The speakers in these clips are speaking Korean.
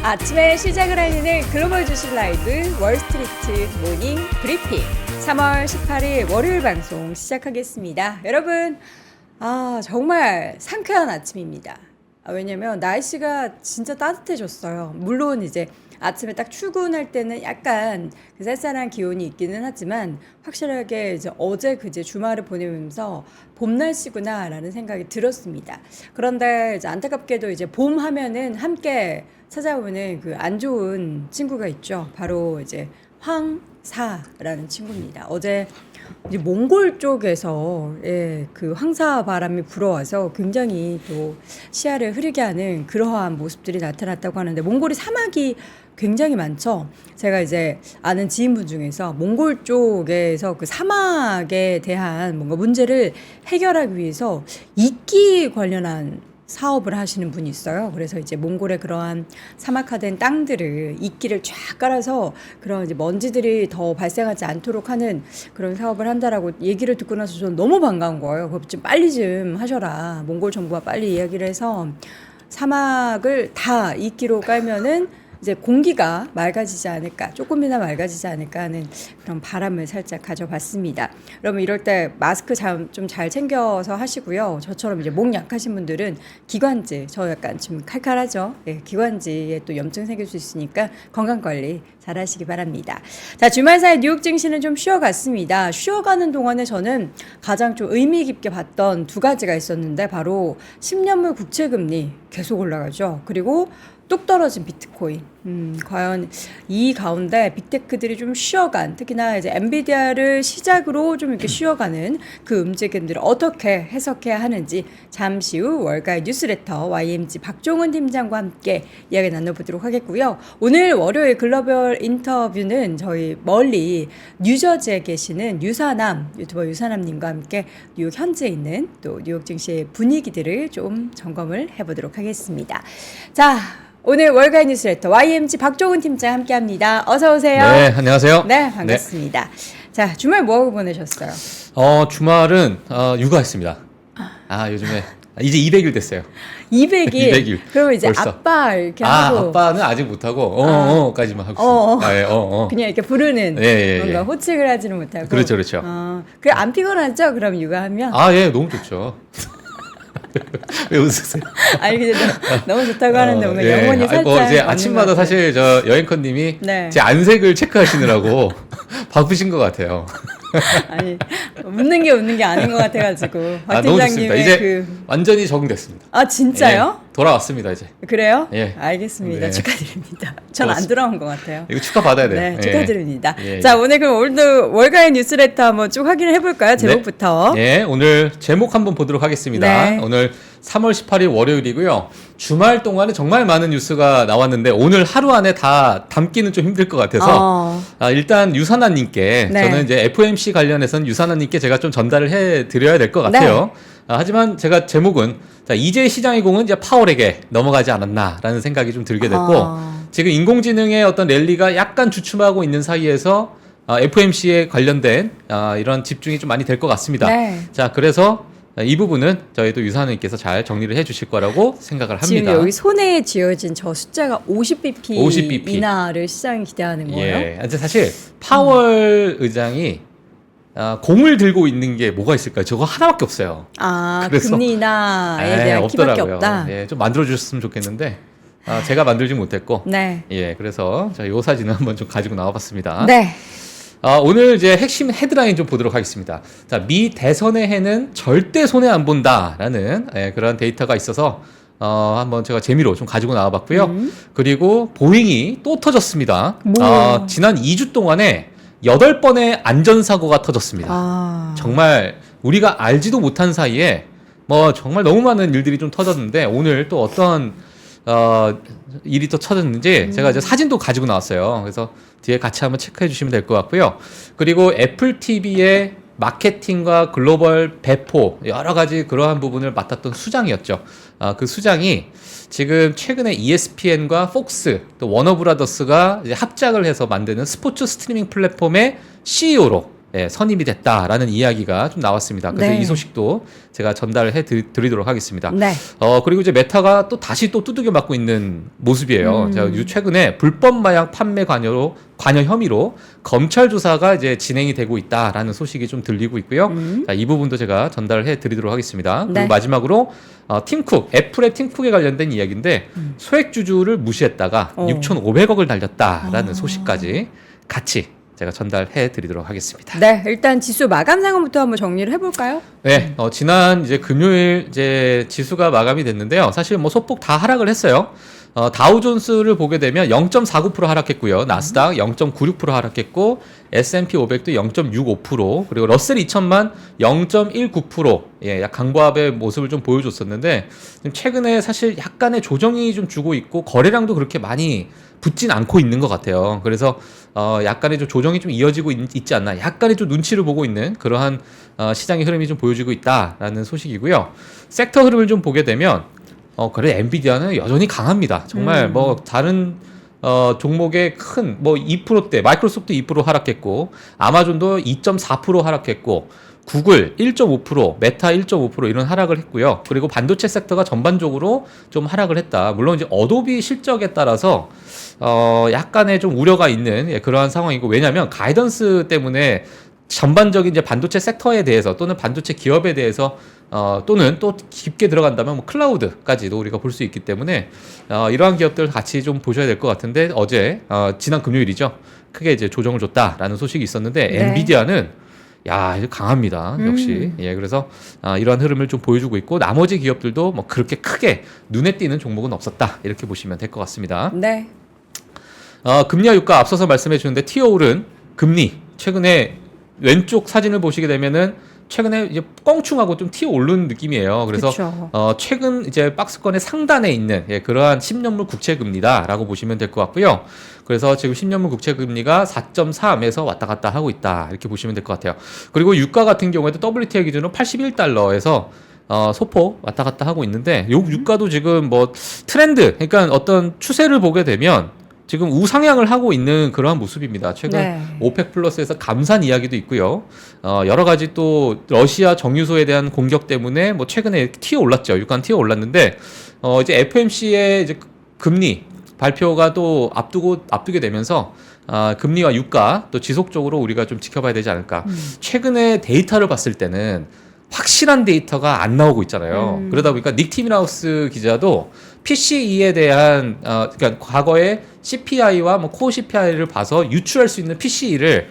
아침에 시작을 알리는 글로벌 주식 라이브 월스트리트 모닝 브리핑 3월 18일 월요일 방송 시작하겠습니다. 여러분, 정말 상쾌한 아침입니다. 왜냐면 날씨가 진짜 따뜻해졌어요. 물론 이제 아침에 딱 출근할 때는 약간 그 쌀쌀한 기온이 있기는 하지만 확실하게 이제 어제 그제 주말을 보내면서 봄 날씨구나라는 생각이 들었습니다. 그런데 이제 안타깝게도 이제 봄 하면은 함께 찾아오는 그 안 좋은 친구가 있죠. 바로 이제 황사라는 친구입니다. 어제 이제 몽골 쪽에서 그 황사 바람이 불어와서 굉장히 또 시야를 흐리게 하는 그러한 모습들이 나타났다고 하는데, 몽골이 사막이 굉장히 많죠. 제가 이제 아는 지인분 중에서 몽골 쪽에서 그 사막에 대한 뭔가 문제를 해결하기 위해서 이끼 관련한 사업을 하시는 분이 있어요. 그래서 이제 몽골의 그러한 사막화된 땅들을 이끼를 쫙 깔아서 그런 이제 먼지들이 더 발생하지 않도록 하는 그런 사업을 한다라고 얘기를 듣고 나서 저는 너무 반가운 거예요. 그거 좀 빨리 좀 하셔라. 몽골 정부가 빨리 이야기를 해서 사막을 다 이끼로 깔면은 이제 공기가 맑아지지 않을까, 조금이나 맑아지지 않을까 하는 그런 바람을 살짝 가져봤습니다. 여러분, 이럴 때 마스크 좀 잘 챙겨서 하시고요. 저처럼 이제 목 약하신 분들은 기관지, 저 약간 좀 칼칼하죠. 기관지에 또 염증 생길 수 있으니까 건강관리 잘 하시기 바랍니다. 자, 주말 사이 뉴욕 증시는 좀 쉬어갔습니다. 쉬어가는 동안에 저는 가장 좀 의미 깊게 봤던 두 가지가 있었는데, 바로 10년물 국채금리 계속 올라가죠. 그리고 뚝 떨어진 비트코인. 과연 이 가운데 빅테크들이 좀 쉬어간, 특히나 이제 엔비디아를 시작으로 좀 이렇게 쉬어가는 그 움직임들을 어떻게 해석해야 하는지 잠시 후 월가의 뉴스레터 YMG 박종훈 팀장과 함께 이야기 나눠보도록 하겠고요. 오늘 월요일 글로벌 인터뷰는 저희 멀리 뉴저지에 계시는 유튜버 유사남님과 함께 뉴욕 현지에 있는 또 뉴욕 증시의 분위기들을 좀 점검을 해보도록 하겠습니다. 자, 오늘 월가의 뉴스레터 YMG 박종훈 팀장 함께합니다. 어서 오세요. 네, 안녕하세요. 네, 반갑습니다. 네. 자, 주말 뭐하고 보내셨어요? 주말은 육아했습니다. 요즘에 이제 200일 됐어요. 200일? 200일. 그러면 이제 벌써. 아빠 이렇게 하고. 아빠는 아직 못하고 까지만 하고 있습니다. 그냥 이렇게 부르는 뭔가 호칭을 하지는 못하고. 그렇죠. 그래, 안 피곤하죠? 그럼 육아하면? 너무 좋죠. 왜 웃으세요? 아니, 근데 너무 좋다고 하는데 뭔가 영혼이 살짝. 이제 아침마다 사실 저 여행커님이 네. 제 안색을 체크하시느라고 바쁘신 것 같아요. 아니, 웃는 게 아닌 것 같아가지고. 박 너무 좋습니다. 팀장님의 이제 완전히 적응됐습니다. 진짜요? 돌아왔습니다, 이제. 그래요? 예. 알겠습니다. 축하드립니다. 전 안 그렇습니다. 돌아온 것 같아요. 이거 축하 받아야 돼요. 네, 축하드립니다. 예. 자, 오늘 그럼 오늘도 월가의 뉴스레터 한번 쭉 확인을 해볼까요? 제목부터. 네, 오늘 제목 한번 보도록 하겠습니다. 네. 오늘 3월 18일 월요일이고요. 주말 동안에 정말 많은 뉴스가 나왔는데 오늘 하루 안에 다 담기는 좀 힘들 것 같아서 일단 유산아님께 저는 이제 FOMC 관련해서는 유산아님께 제가 좀 전달을 해드려야 될 것 같아요. 하지만 제가 제목은 이제 시장의 공은 이제 파월에게 넘어가지 않았나라는 생각이 좀 들게 됐고 지금 인공지능의 어떤 랠리가 약간 주춤하고 있는 사이에서 FOMC에 관련된 이런 집중이 좀 많이 될 것 같습니다. 자, 그래서 이 부분은 저희도 유사님께서 잘 정리를 해주실 거라고 생각을 합니다. 지금 여기 손에 쥐어진 저 숫자가 50bp 인하를 시장이 기대하는 거예요? 사실 파월 의장이 공을 들고 있는 게 뭐가 있을까요? 저거 하나밖에 없어요. 금리 인하에 대한 키밖에 없다. 좀 만들어 주셨으면 좋겠는데 제가 만들지 못했고, 그래서 이 사진을 한번 좀 가지고 나와봤습니다. 오늘 이제 핵심 헤드라인 좀 보도록 하겠습니다. 자, 미 대선의 해는 절대 손해 안 본다라는 그런 데이터가 있어서 한번 제가 재미로 좀 가지고 나와봤고요. 그리고 보잉이 또 터졌습니다. 지난 2주 동안에 8번의 안전사고가 터졌습니다. 정말 우리가 알지도 못한 사이에 정말 너무 많은 일들이 좀 터졌는데 오늘 또 어떤 일이 또 터졌는지 제가 이제 사진도 가지고 나왔어요. 그래서 뒤에 같이 한번 체크해 주시면 될 것 같고요. 그리고 애플 TV의 마케팅과 글로벌 배포 여러 가지 그러한 부분을 맡았던 수장이었죠. 그 수장이 지금 최근에 ESPN과 폭스 또 워너브라더스가 이제 합작을 해서 만드는 스포츠 스트리밍 플랫폼의 CEO로 선임이 됐다라는 이야기가 좀 나왔습니다. 그래서 네. 이 소식도 제가 전달해 드리도록 하겠습니다. 네. 그리고 이제 메타가 또 다시 또 두들겨 맞고 있는 모습이에요. 제가 최근에 불법 마약 판매 관여 혐의로 검찰 조사가 이제 진행이 되고 있다라는 소식이 좀 들리고 있고요. 자, 이 부분도 제가 전달해 드리도록 하겠습니다. 네. 그리고 마지막으로 팀쿡, 애플의 팀쿡에 관련된 이야기인데 소액주주를 무시했다가 6,500억을 날렸다라는 소식까지 같이 제가 전달해 드리도록 하겠습니다. 네, 일단 지수 마감 상황부터 한번 정리를 해볼까요? 네, 지난 이제 금요일 이제 지수가 마감이 됐는데요. 사실 뭐 소폭 다 하락을 했어요. 다우존스를 보게 되면 0.49% 하락했고요. 나스닥 0.96% 하락했고, S&P 500도 0.65%, 그리고 러셀 2000만 0.19%, 약 강보합의 모습을 좀 보여줬었는데, 최근에 사실 약간의 조정이 좀 주고 있고, 거래량도 그렇게 많이 붙진 않고 있는 것 같아요. 그래서 약간의 좀 조정이 좀 이어지고 있지 않나, 약간의 좀 눈치를 보고 있는 그러한 시장의 흐름이 좀 보여지고 있다라는 소식이고요. 섹터 흐름을 좀 보게 되면 그래 엔비디아는 여전히 강합니다. 정말 뭐 다른 종목의 큰 뭐 2%대, 마이크로소프트 2% 하락했고, 아마존도 2.4% 하락했고, 구글 1.5%, 메타 1.5% 이런 하락을 했고요. 그리고 반도체 섹터가 전반적으로 좀 하락을 했다. 물론 이제 어도비 실적에 따라서 약간의 좀 우려가 있는 그러한 상황이고, 왜냐하면 가이던스 때문에 전반적인 이제 반도체 섹터에 대해서 또는 반도체 기업에 대해서 또는 또 깊게 들어간다면 뭐 클라우드까지도 우리가 볼 수 있기 때문에 이러한 기업들 같이 좀 보셔야 될 것 같은데, 어제 지난 금요일이죠. 크게 이제 조정을 줬다라는 소식이 있었는데, 네. 엔비디아는 야, 이거 강합니다. 역시. 그래서 이러한 흐름을 좀 보여주고 있고, 나머지 기업들도 뭐 그렇게 크게 눈에 띄는 종목은 없었다. 이렇게 보시면 될 것 같습니다. 네. 금리와 유가 앞서서 말씀해 주는데, 튀어 오른 금리. 최근에 왼쪽 사진을 보시게 되면은 최근에 이제 껑충하고 좀 튀어 오른 느낌이에요. 그래서 최근 이제 박스권의 상단에 있는 그러한 10년물 국채 금리다라고 보시면 될 것 같고요. 그래서 지금 10년물 국채 금리가 4.3에서 왔다 갔다 하고 있다, 이렇게 보시면 될 것 같아요. 그리고 유가 같은 경우에도 WTI 기준으로 81달러에서 소폭 왔다 갔다 하고 있는데, 요 유가도 지금 뭐 트렌드, 그러니까 어떤 추세를 보게 되면 지금 우상향을 하고 있는 그러한 모습입니다. 최근 오펙 플러스에서 감산 이야기도 있고요. 여러 가지 또 러시아 정유소에 대한 공격 때문에 뭐 최근에 튀어 올랐죠. 유가는 튀어 올랐는데, 이제 FOMC의 이제 금리 발표가 또 앞두게 되면서 금리와 유가 또 지속적으로 우리가 좀 지켜봐야 되지 않을까. 최근에 데이터를 봤을 때는 확실한 데이터가 안 나오고 있잖아요. 그러다 보니까 닉 티밀하우스 기자도 PCE에 대한 그러니까 과거에 CPI와 뭐 코어 CPI를 봐서 유추할 수 있는 PCE를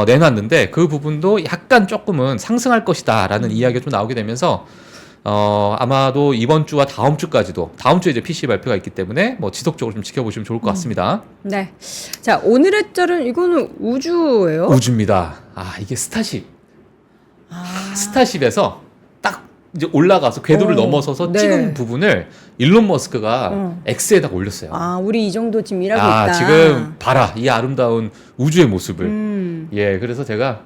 내놨는데, 그 부분도 약간 조금은 상승할 것이다라는 이야기가 좀 나오게 되면서 아마도 이번 주와 다음 주까지도, 다음 주에 이제 PCE 발표가 있기 때문에 뭐 지속적으로 좀 지켜보시면 좋을 것 같습니다. 네. 자, 오늘의 짤은 이거는 우주예요? 우주입니다. 이게 스타쉽. 스타쉽에서 딱 이제 올라가서 궤도를 넘어서서 찍은 부분을 일론 머스크가 X에다가 올렸어요. 우리 이 정도 지금 일하고 있다. 지금 봐라, 이 아름다운 우주의 모습을. 그래서 제가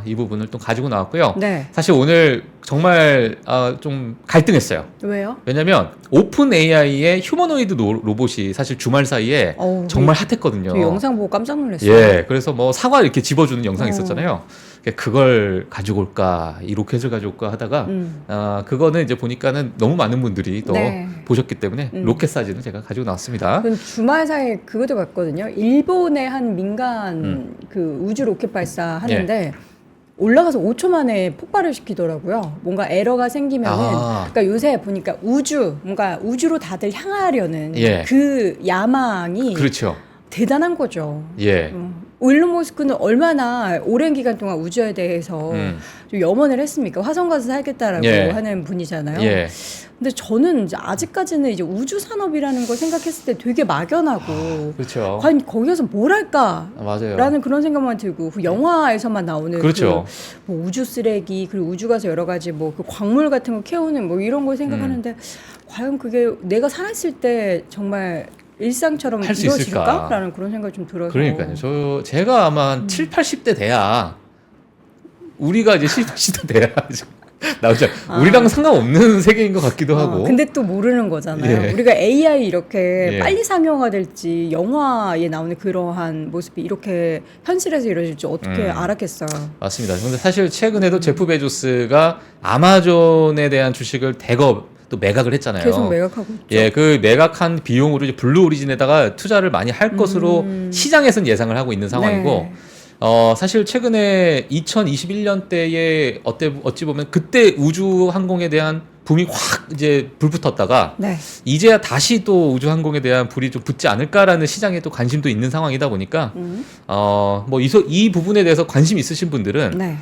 이 부분을 또 가지고 나왔고요. 네. 사실 오늘 정말 좀 갈등했어요. 왜요? 왜냐면 오픈 AI의 휴머노이드 로봇이 사실 주말 사이에 정말 핫했거든요. 저 영상 보고 깜짝 놀랐어요. 그래서 뭐 사과 이렇게 집어주는 영상이 있었잖아요. 그걸 가지고 올까, 이 로켓을 가지고 올까 하다가 그거는 이제 보니까는 너무 많은 분들이 또 보셨기 때문에 로켓 사진을 제가 가지고 나왔습니다. 주말 사이에 그것도 봤거든요. 일본의 한 민간 그 우주 로켓 발사 하는데 올라가서 5초 만에 폭발을 시키더라고요. 뭔가 에러가 생기면은, 그러니까 요새 보니까 뭔가 우주로 다들 향하려는 그 야망이 그렇죠. 대단한 거죠. 일론 머스크는 얼마나 오랜 기간 동안 우주에 대해서 좀 염원을 했습니까? 화성 가서 살겠다라고 하는 분이잖아요. 근데 저는 이제 아직까지는 이제 우주 산업이라는 걸 생각했을 때 되게 막연하고, 그렇죠. 과연 거기 가서 뭘 할까? 맞아요. 라는 그런 생각만 들고, 그 영화에서만 나오는 그렇죠. 뭐 우주 쓰레기, 그리고 우주 가서 여러 가지 뭐 그 광물 같은 거 캐오는 뭐 이런 걸 생각하는데, 과연 그게 내가 살았을 때 정말 일상처럼 할 수 이루어질까? 라는 그런 생각이 좀 들어서. 그러니까요. 제가 아마 한 7, 80대 돼야, 우리가 이제 7, 80대 돼야 나오죠. 우리랑 상관없는 세계인 것 같기도 하고. 근데 또 모르는 거잖아요. 예. 우리가 AI 이렇게 예. 빨리 상용화될지 영화에 나오는 그러한 모습이 이렇게 현실에서 이루어질지 어떻게 알았겠어요. 맞습니다. 근데 사실 최근에도 제프 베조스가 아마존에 대한 주식을 대거 또 매각을 했잖아요. 계속 매각하고 있죠. 예, 그 매각한 비용으로 이제 블루 오리진에다가 투자를 많이 할 것으로 시장에서는 예상을 하고 있는 상황이고, 네. 사실 최근에 2021년대에 어찌 보면 그때 우주 항공에 대한 붐이 확 이제 불붙었다가 네. 이제야 다시 또 우주 항공에 대한 불이 좀 붙지 않을까라는 시장에 또 관심도 있는 상황이다 보니까 뭐 이 부분에 대해서 관심 있으신 분들은 네.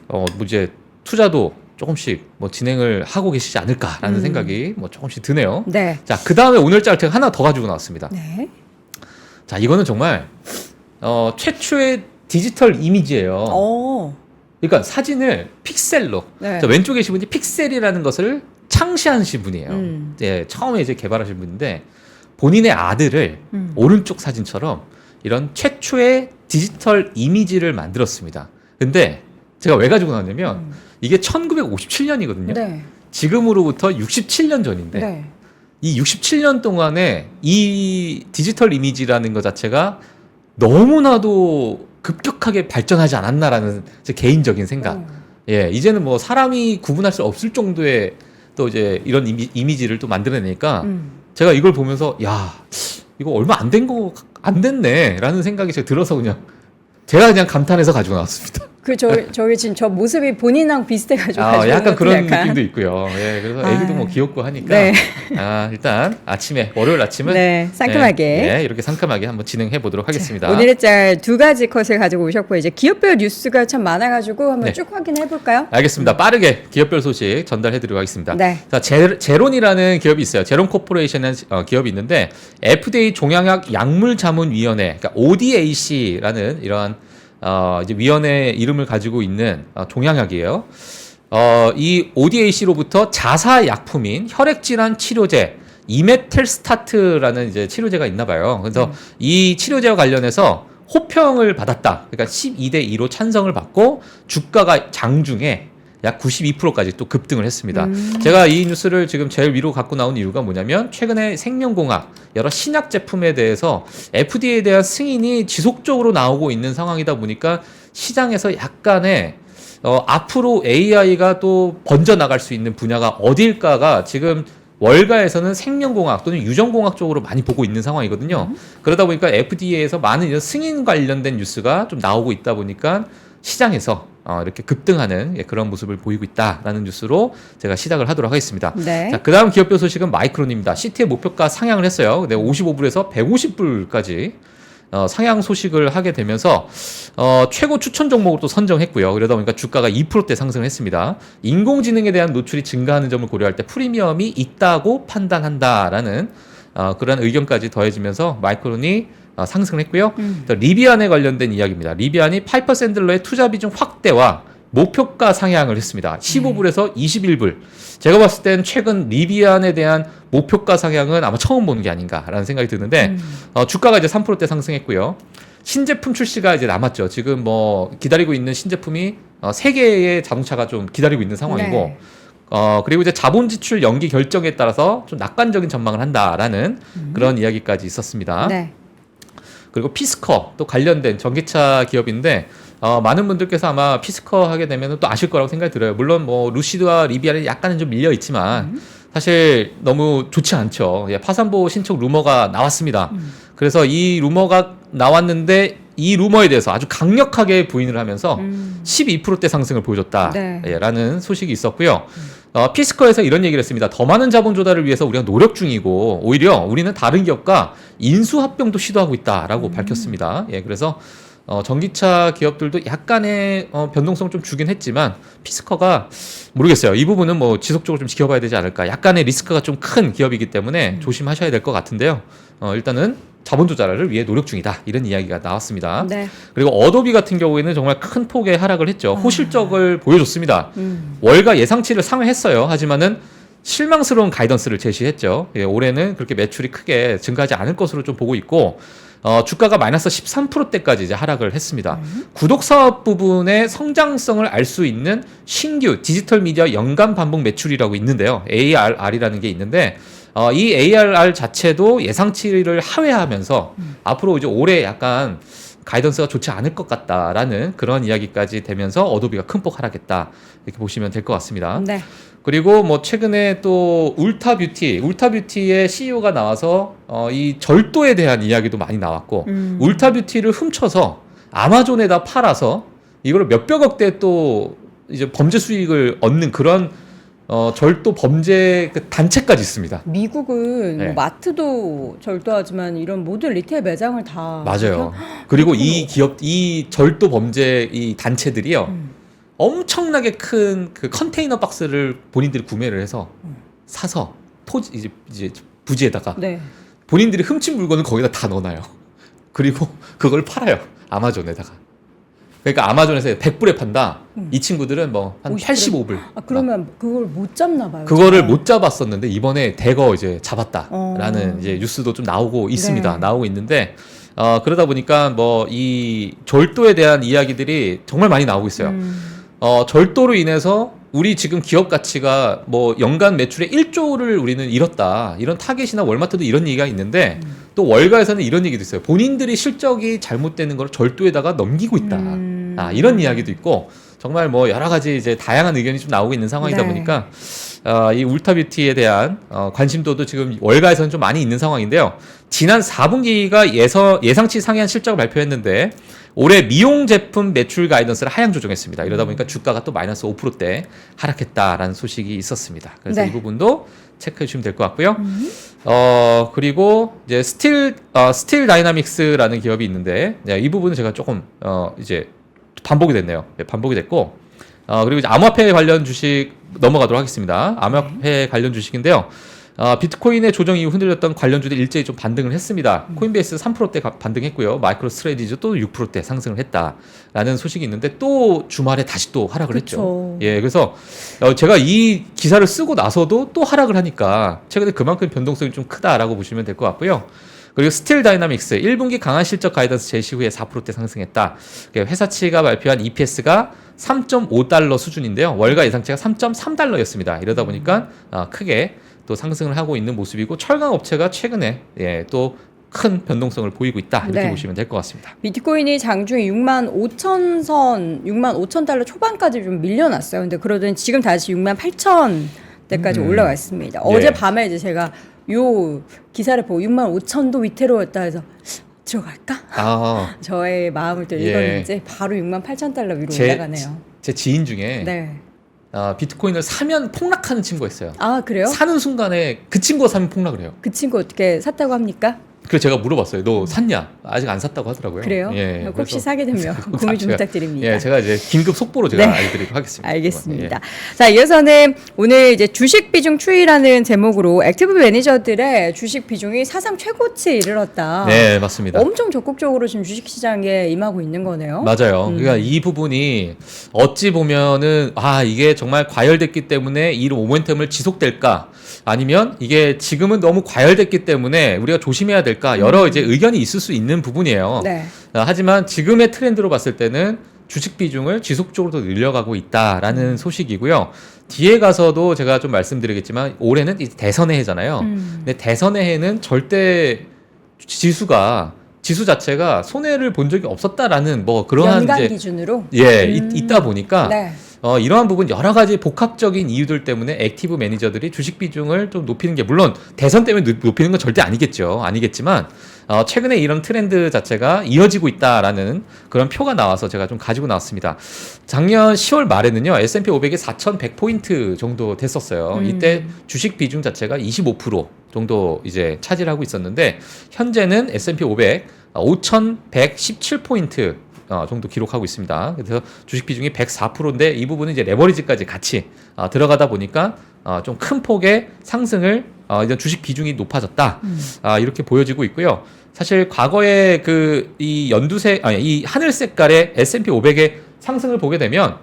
뭐 이제 투자도 조금씩 뭐 진행을 하고 계시지 않을까라는 생각이 뭐 조금씩 드네요. 네. 자, 그 다음에 오늘 짤책 하나 더 가지고 나왔습니다. 네. 자, 이거는 정말 최초의 디지털 이미지예요. 그러니까 사진을 픽셀로. 네. 자, 왼쪽에 계신 분이 픽셀이라는 것을 창시하신 분이에요. 예, 처음에 이제 개발하신 분인데 본인의 아들을 오른쪽 사진처럼 이런 최초의 디지털 이미지를 만들었습니다. 근데 제가 왜 가지고 나왔냐면 이게 1957년이거든요. 네. 지금으로부터 67년 전인데 네. 이 67년 동안에 이 디지털 이미지라는 것 자체가 너무나도 급격하게 발전하지 않았나라는 제 개인적인 생각. 예, 이제는 뭐 사람이 구분할 수 없을 정도의 또 이제 이런 이미지를 또 만들어내니까 제가 이걸 보면서 야, 이거 얼마 안 됐네라는 생각이 제가 들어서 제가 그냥 감탄해서 가지고 나왔습니다. 저기 지금 저 모습이 본인랑 비슷해가지고 약간 그런 느낌도 있고요. 예, 그래서 애기도 뭐 귀엽고 하니까. 네. 일단 월요일 아침은 네, 상큼하게. 이렇게 상큼하게 한번 진행해 보도록 하겠습니다. 오늘의 짤 두 가지 컷을 가지고 오셨고 이제 기업별 뉴스가 참 많아가지고 한번 네. 쭉 확인해 볼까요? 알겠습니다. 빠르게 기업별 소식 전달해드리도록 하겠습니다. 네. 자, 제론이라는 기업이 있어요. 제론 코퍼레이션이라는 기업이 있는데 FDA 종양약 약물자문위원회, 그러니까 ODAC라는 이러한 이제 위원회 이름을 가지고 있는 종양약이에요. 이 ODAC로부터 자사 약품인 혈액질환 치료제 이메텔스타트라는 이제 치료제가 있나 봐요. 그래서 이 치료제와 관련해서 호평을 받았다. 그러니까 12대 2로 찬성을 받고 주가가 장중에 약 92%까지 또 급등을 했습니다. 제가 이 뉴스를 지금 제일 위로 갖고 나온 이유가 뭐냐면 최근에 생명공학 여러 신약 제품에 대해서 FDA에 대한 승인이 지속적으로 나오고 있는 상황이다 보니까 시장에서 약간의 앞으로 AI가 또 번져나갈 수 있는 분야가 어딜까가 지금 월가에서는 생명공학 또는 유전공학 쪽으로 많이 보고 있는 상황이거든요. 그러다 보니까 FDA에서 많은 이런 승인 관련된 뉴스가 좀 나오고 있다 보니까 시장에서 이렇게 급등하는 그런 모습을 보이고 있다라는 뉴스로 제가 시작을 하도록 하겠습니다. 네. 자, 그 다음 기업별 소식은 마이크론입니다. CT의 목표가 상향을 했어요. 근데 55불에서 150불까지 상향 소식을 하게 되면서 최고 추천 종목으로 또 선정했고요. 그러다 보니까 주가가 2%대 상승을 했습니다. 인공지능에 대한 노출이 증가하는 점을 고려할 때 프리미엄이 있다고 판단한다라는 그런 의견까지 더해지면서 마이크론이 상승을 했고요. 리비안에 관련된 이야기입니다. 리비안이 파이퍼 샌들러의 투자 비중 확대와 목표가 상향을 했습니다. 15불에서 21불. 제가 봤을 땐 최근 리비안에 대한 목표가 상향은 아마 처음 보는 게 아닌가라는 생각이 드는데 주가가 이제 3%대 상승했고요. 신제품 출시가 이제 남았죠. 지금 뭐 기다리고 있는 신제품이 3개의 자동차가 좀 기다리고 있는 상황이고 네. 그리고 이제 자본 지출 연기 결정에 따라서 좀 낙관적인 전망을 한다라는 그런 이야기까지 있었습니다. 네. 그리고 피스커 또 관련된 전기차 기업인데 많은 분들께서 아마 피스커 하게 되면 또 아실 거라고 생각이 들어요. 물론 뭐 루시드와 리비안이 약간은 좀 밀려 있지만 사실 너무 좋지 않죠. 파산보 신청 루머가 나왔습니다. 그래서 이 루머가 나왔는데 이 루머에 대해서 아주 강력하게 부인을 하면서 12%대 상승을 보여줬다라는 소식이 있었고요. 피스커에서 이런 얘기를 했습니다. 더 많은 자본 조달을 위해서 우리가 노력 중이고 오히려 우리는 다른 기업과 인수합병도 시도하고 있다라고 밝혔습니다. 그래서 전기차 기업들도 약간의 변동성을 좀 주긴 했지만 피스커가 모르겠어요. 이 부분은 뭐 지속적으로 좀 지켜봐야 되지 않을까. 약간의 리스크가 좀 큰 기업이기 때문에 조심하셔야 될 것 같은데요. 일단은 자본 조달을 위해 노력 중이다. 이런 이야기가 나왔습니다. 네. 그리고 어도비 같은 경우에는 정말 큰 폭의 하락을 했죠. 호실적을 보여줬습니다. 월가 예상치를 상회했어요. 하지만은 실망스러운 가이던스를 제시했죠. 올해는 그렇게 매출이 크게 증가하지 않을 것으로 좀 보고 있고 주가가 마이너스 13%대까지 이제 하락을 했습니다. 구독 사업 부분의 성장성을 알 수 있는 신규 디지털 미디어 연간 반복 매출이라고 있는데요. ARR이라는 게 있는데 이 ARR 자체도 예상치를 하회하면서 앞으로 이제 올해 약간 가이던스가 좋지 않을 것 같다라는 그런 이야기까지 되면서 어도비가 큰 폭 하락했다 이렇게 보시면 될 것 같습니다. 네. 그리고 뭐 최근에 또 울타뷰티의 CEO가 나와서 이 절도에 대한 이야기도 많이 나왔고 울타뷰티를 훔쳐서 아마존에다 팔아서 이걸 몇백억대 또 이제 범죄 수익을 얻는 그런 절도 범죄 그 단체까지 있습니다. 미국은 네. 뭐 마트도 절도하지만 이런 모든 리테일 매장을 다 맞아요. 그리고 이 절도 범죄 이 단체들이요. 엄청나게 큰 그 컨테이너 박스를 본인들이 구매를 해서 사서 이제 부지에다가 네. 본인들이 훔친 물건을 거기다 다 넣어놔요. 그리고 그걸 팔아요. 아마존에다가. 그러니까 아마존에서 100불에 판다. 이 친구들은 뭐 한 85불. 그러면 그걸 못 잡나 봐요. 그거를 못 잡았었는데 이번에 대거 이제 잡았다라는 이제 뉴스도 좀 나오고 있습니다. 네. 나오고 있는데 그러다 보니까 뭐 이 절도에 대한 이야기들이 정말 많이 나오고 있어요. 절도로 인해서 우리 지금 기업 가치가 뭐 연간 매출의 1조를 우리는 잃었다. 이런 타겟이나 월마트도 이런 얘기가 있는데 또 월가에서는 이런 얘기도 있어요. 본인들이 실적이 잘못되는 걸 절도에다가 넘기고 있다. 이런 이야기도 있고 정말 뭐 여러 가지 이제 다양한 의견이 좀 나오고 있는 상황이다 네. 보니까 이 울타뷰티에 대한 관심도도 지금 월가에서는 좀 많이 있는 상황인데요. 지난 4분기가 예상치 상회한 실적을 발표했는데 올해 미용 제품 매출 가이던스를 하향 조정했습니다. 이러다 보니까 주가가 또 마이너스 5%대 하락했다라는 소식이 있었습니다. 그래서 네. 이 부분도 체크해 주시면 될 것 같고요. 그리고 이제 스틸 다이나믹스라는 기업이 있는데 이 부분은 제가 조금 이제 반복이 됐네요. 네, 반복이 됐고 그리고 이제 암호화폐 관련 주식 넘어가도록 하겠습니다. 암호화폐 관련 주식인데요. 비트코인의 조정 이후 흔들렸던 관련주들 일제히 좀 반등을 했습니다. 코인베이스 3%대 반등했고요. 마이크로 스트레디즈 또 6%대 상승을 했다라는 소식이 있는데 또 주말에 다시 또 하락을 그쵸. 했죠. 예, 그래서 제가 이 기사를 쓰고 나서도 또 하락을 하니까 최근에 그만큼 변동성이 좀 크다라고 보시면 될 것 같고요. 그리고 스틸 다이나믹스 1분기 강한 실적 가이던스 제시 후에 4%대 상승했다. 회사치가 발표한 EPS가 3.5달러 수준인데요. 월가 예상치가 3.3달러였습니다. 이러다 보니까 크게 또 상승을 하고 있는 모습이고 철강 업체가 최근에 또 큰 변동성을 보이고 있다 이렇게 네. 보시면 될 것 같습니다. 비트코인이 장중에 65,000달러 초반까지 좀 밀려났어요. 근데 그러더니 지금 다시 68,000대까지 올라왔습니다. 어제 밤에 이제 제가 요 기사를 보고 65,000도 위태로웠다 해서 들어갈까? 저의 마음을 또 읽었는지 바로 68,000달러 위로 올라가네요. 제 지인 중에 네. 비트코인을 사면 폭락하는 친구가 있어요. 아, 그래요? 사는 순간에 그 친구가 사면 폭락을 해요. 그 친구 어떻게 샀다고 합니까? 그래서 제가 물어봤어요. 너 샀냐? 아직 안 샀다고 하더라고요. 그래요? 예, 혹시 사게 되면 구매 좀 부탁드립니다. 예, 제가 이제 긴급 속보로 제가 네. 알려드리도록 하겠습니다. 알겠습니다. 예. 자, 이어서는 오늘 이제 주식 비중 추이라는 제목으로 액티브 매니저들의 주식 비중이 사상 최고치에 이르렀다. 네, 맞습니다. 엄청 적극적으로 지금 주식 시장에 임하고 있는 거네요. 맞아요. 그러니까 이 부분이 어찌 보면은 이게 정말 과열됐기 때문에 이 모멘텀을 지속될까? 아니면 이게 지금은 너무 과열됐기 때문에 우리가 조심해야 될까? 여러 이제 의견이 있을 수 있는 부분이에요. 네. 하지만 지금의 트렌드로 봤을 때는 주식 비중을 지속적으로 늘려가고 있다라는 소식이고요. 뒤에 가서도 제가 좀 말씀드리겠지만 올해는 대선의 해잖아요. 근데 대선의 해는 절대 지수 자체가 손해를 본 적이 없었다라는 뭐 그러한 연간 기준으로 있다 보니까 네. 이러한 부분 여러 가지 복합적인 이유들 때문에 액티브 매니저들이 주식 비중을 좀 높이는 게 물론 대선 때문에 높이는 건 절대 아니겠지만 최근에 이런 트렌드 자체가 이어지고 있다라는 그런 표가 나와서 제가 좀 가지고 나왔습니다. 작년 10월 말에는요 S&P 500이 4,100포인트 정도 됐었어요. 이때 주식 비중 자체가 25% 정도 이제 차지하고 있었는데 현재는 S&P 500 5,117포인트 정도 기록하고 있습니다. 그래서 주식 비중이 104%인데 이 부분은 이제 레버리지까지 같이 들어가다 보니까 좀 큰 폭의 상승을 이제 주식 비중이 높아졌다. 이렇게 보여지고 있고요. 사실 과거에 이 이 하늘 색깔의 S&P 500의 상승을 보게 되면